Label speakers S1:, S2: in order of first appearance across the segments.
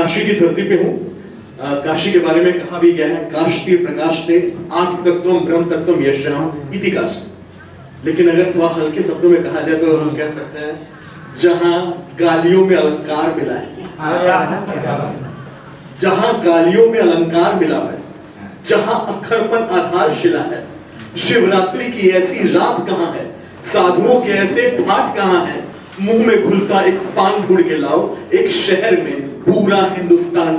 S1: काशी की धरती पे हूँ। काशी के बारे में कहा भी गया है, काष्ठे प्रकाशते आत्म तत्वम ब्रह्म तत्वम यश्याम इति काष्ठ। लेकिन अगर थोड़ा हल्के शब्दों में कहा जाए तो हम कह सकते हैं जहां गालियों में अलंकार मिला है, जहां गालियों में अलंकार मिला है, जहां अक्षरपन आधारशिला है, शिवरात्रि की ऐसी रात कहां है, साधुओं के ऐसे घाट कहां है, मुंह में घुलता एक पान ढूंढ के लाओ, एक शहर में पूरा हिंदुस्तान।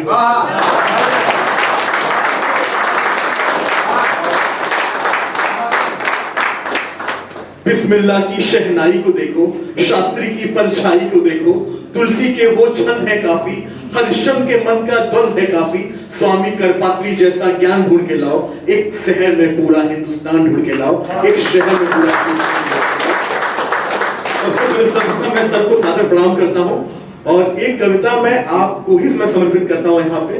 S1: बिस्मिल्लाह की शहनाई को देखो, शास्त्री की परछाई को देखो, तुलसी के वो छंद है काफी, हरिश्चंद्र के मन का द्वंद है काफी, स्वामी करपात्री जैसा ज्ञान ढूंढ के लाओ, एक शहर में पूरा हिंदुस्तान ढूंढ के लाओ, एक शहर में पूरा मैं सबको सादर प्रणाम करता हूं और एक कविता मैं आपको ही मैं समर्पित करता हूं यहाँ पे।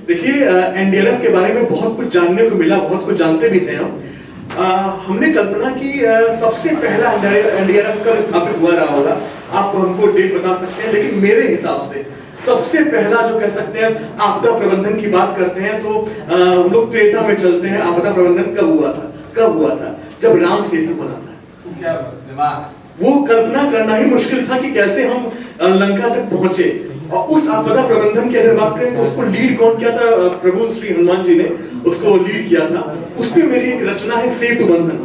S1: देखिए एनडीआरएफ के बारे में बहुत कुछ जानने को मिला, बहुत कुछ जानते भी थे हम। हमने कल्पना की सबसे पहला एनडीआरएफ कब स्थापित हुआ रहा होगा, आप हमको डेट बता सकते हैं, लेकिन मेरे हिसाब से सबसे पहला जो कह सकते हैं आपदा प्रबंधन की बात करते हैं तो हम लोग त्रेता में चलते हैं। आपदा प्रबंधन कब हुआ था? जब राम सेतु बना था। वो कल्पना करना ही मुश्किल था कि कैसे हम लंका तक पहुंचे। और उस आपदा प्रबंधन की अगर बात करें तो उसको लीड कौन किया था? प्रभु श्री हनुमान जी ने उसको लीड किया था। उस पे मेरी एक रचना है सेतु बंधन,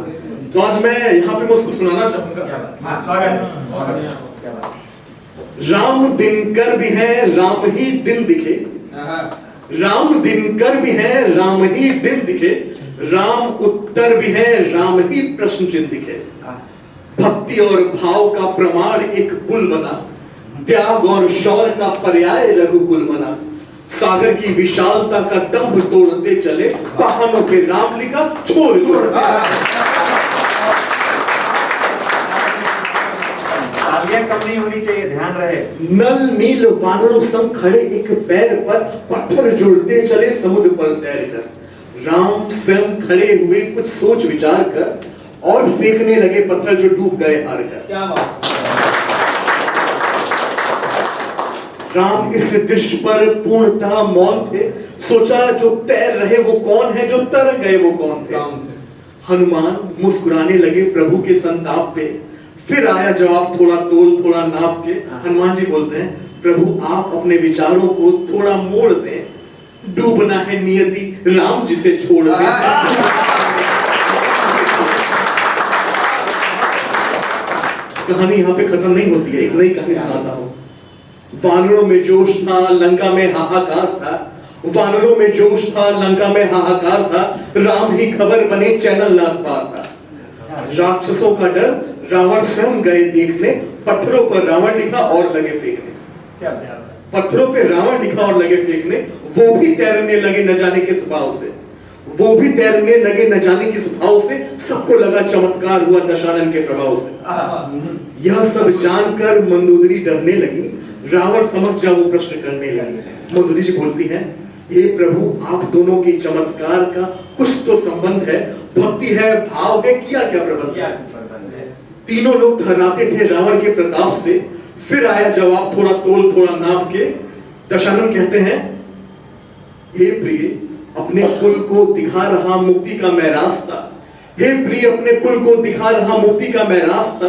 S1: तो आज मैं यहाँ पे मैं उसको सुनाना चाहूंगा। राम दिनकर भी है, राम ही दिन दिखे, राम दिनकर भी है, राम ही दिन दिखे, राम उत्तर भी है, राम ही प्रश्न चिन्ह दिखे। भक्ति और भाव का प्रमाण एक पुल बना, त्याग और शौर्य का पर्याय रघुकुल बना, सागर की विशालता का दंभ तोड़ते चले, पहाड़ों पे राम लिखा छोड़
S2: कम नहीं होनी चाहिए, ध्यान रहे।
S1: नल नील वानरों संग खड़े एक पैर पर, पत्थर जुड़ते चले समुद्र पर तैर कर, राम स्वयं खड़े हुए कुछ सोच विचार कर और फेंकने लगे पत्थर जो डूब गए हार कर।
S2: क्या बात।
S1: राम इस दृश्य पर पूर्णतः मौन थे, सोचा जो तैर रहे वो कौन है, जो तर गए वो कौन थे। हनुमान मुस्कुराने लगे प्रभु के संताप पे, फिर आया जवाब थोड़ा तोल थोड़ा नाप के। हनुमान जी बोलते हैं प्रभु आप अपने विचारों को थोड़ा मोड़ दें, डूबना है नियति राम जी से छोड़ दें। कहानी यहाँ पे खत्म नहीं होती है, एक नई कहानी सुनाता हूँ। वानरों में जोश था, लंका में हाहाकार था, वानरों में जोश था, लंका में हाहाकार था, राम ही खबर बने चैनल नाथ पार था। राक्षसों का डर रावण स्वयं गए देखने, पत्थरों पर रावण लिखा और लगे फेंकने। पत्थरों पे रावण लिखा और लगे फेंकने, वो भी तैरने लगे न जाने किस भाव से, वो भी तैरने लगे न जाने किस भाव से, सबको लगा चमत्कार हुआ दशानन के प्रभाव से। यह सब जानकर मंदोदरी डरने लगी, रावण समझ जा वो प्रश्न करने लगी। मंदोदरी जी बोलती है हे प्रभु आप दोनों की चमत्कार का कुछ तो संबंध है, भक्ति है, भाव है, किया क्या प्रबंध है? तीनों लोग ठहराते थे रावण के प्रताप से, फिर आया जवाब थोड़ा तोल थोड़ा नाप के। दशानन कहते हैं हे प्रिय अपने कुल को दिखा रहा मुक्ति का मैं रास्ता, हे प्रिय अपने कुल को दिखा रहा मुक्ति का मैं रास्ता,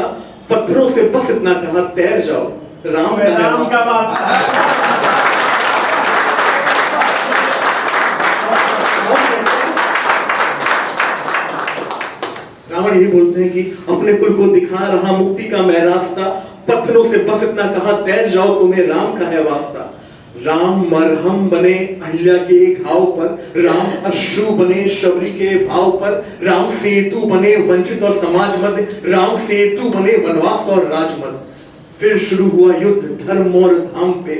S1: पत्थरों से बस इतना कहा तैर जाओ राम का रास्ता। रावण यही बोलते हैं कि अपने कुल को दिखा रहा मुक्ति का मैं रास्ता, पत्थरों से बस इतना कहा तैर जाओ तुम्हें राम का है वास्ता। राम मरहम बने अहिल्या के घाव पर, राम अश्रु बने शबरी के भाव पर, राम सेतु बने वंचित और समाज मध्य, राम सेतु बने वनवास और राजमत। फिर शुरू हुआ युद्ध धर्म और धाम पे,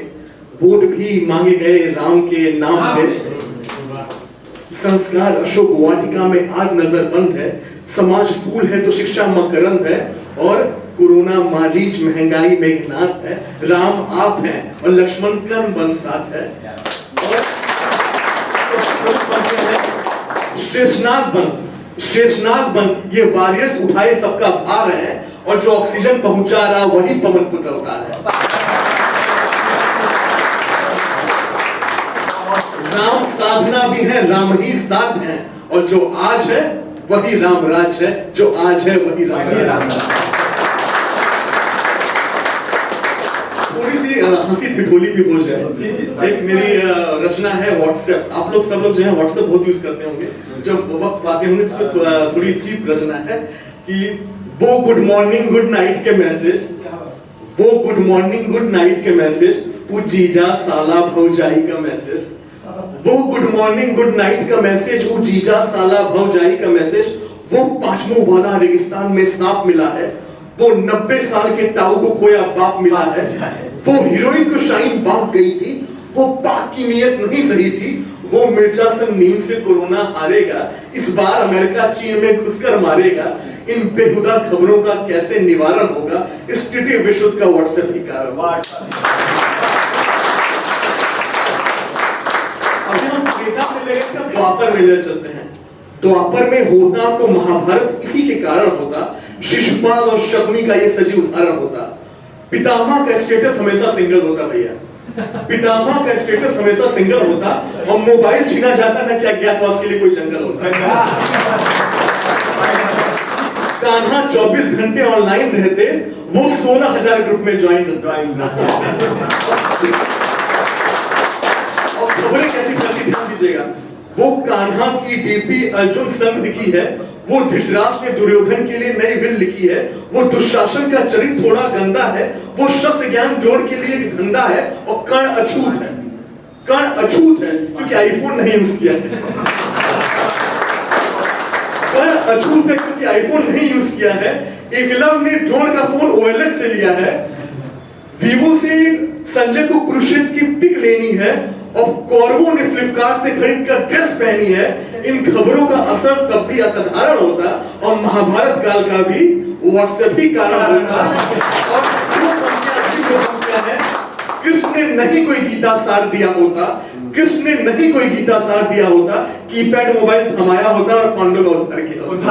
S1: वोट भी मांगे गए राम के नाम पे। संस्कार अशोक वाटिका में आज नजर बंद है, समाज फूल है तो शिक्षा मकरंद है, और कोरोना मारीच महंगाई मेघनाथ है, राम आप हैं और लक्ष्मण कर्म बन साथ है। शेषनाग बन ये वॉरियर्स उठाए सबका भार है, और जो ऑक्सीजन पहुंचा रहा वही पवन पुत्र अवतार है। साधना भी है, राम ही साध है, और जो आज है वही राम राज है, जो आज है वही राम राज है। थोड़ी सी हंसी ठिठोली भी हो जाए। एक मेरी रचना है व्हाट्सएप, आप लोग सब लोग जो है व्हाट्सएप बहुत यूज करते होंगे, जब वक्त पाते होंगे तो थोड़ी चीप रचना है कि वो गुड मॉर्निंग गुड नाइट के मैसेज, वो गुड मॉर्निंग गुड नाइट के मैसेज, वो जीजा साला भौजाई का मैसेज, वो गुड मॉर्निंग गुड नाइट का मैसेज, वो जीजा साला भौजाई का मैसेज, वो पांचवों वाला रेगिस्तान में सांप मिला है, वो 90 साल के ताऊ को खोया बाप मिला है, वो हीरोइन को शाइन भाग गई थी, वो पाक की नीयत नहीं सही थी, वो मिर्जा संग नीम से कोरोना हारेगा, इस बार अमेरिका चीन में घुसकर मारेगा, इन बेहुदा खबरों का कैसे निवारण होगा, स्थिति विशुद्ध का व्हाट्सएप ही कारण। अभी हम त्रेता से लेकर द्वापर में ले चलते हैं। द्वापर में होता तो महाभारत इसी के कारण होता, शिशुपाल और शकुनी का ये सजीव उदाहरण होता। पितामह का स्टेटस हमेशा सिंगल होता भैया, पितामह का स्टेटस हमेशा सिंगल होता, और मोबाइल छीना जाता ना क्या अज्ञातवास के लिए कोई जंगल होता। कान्हा 24 घंटे ऑनलाइन रहते, वो 16,000 ग्रुप में ज्वाइन और खबरें कैसी चलती ध्यान दीजिएगा। वो कान्हा की डीपी अर्जुन संग दिखी है, वो धृतराष्ट्र ने दुर्योधन के लिए नई विल लिखी है, वो दुशासन का चरित्र थोड़ा गंदा है, वो शस्त्र ज्ञान जोड़ के लिए एक धंधा है, और कर्ण अछूत है, कर्ण अछूत है क्योंकि आईफोन नहीं यूज किया है, कर्ण अछूत है क्योंकि आईफोन नहीं यूज किया है। एकलव ने ड्रोन का फोन OLX से लिया है, वीवो से संजय को कुरुक्षेत्र की पिक लेनी है, और कौरवों ने फ्लिपकार्ट से खरीद कर ड्रेस पहनी है। इन खबरों का असर तब भी असाधारण होता, और महाभारत काल का भी व्हाट्सएप ही कारण होता। और जो समस्या है, कृष्ण ने नहीं कोई गीता सार दिया होता, कृष्ण ने नहीं कोई गीता सार दिया होता, कीपैड मोबाइल थमाया होता और पांडव का उद्धार किया होता।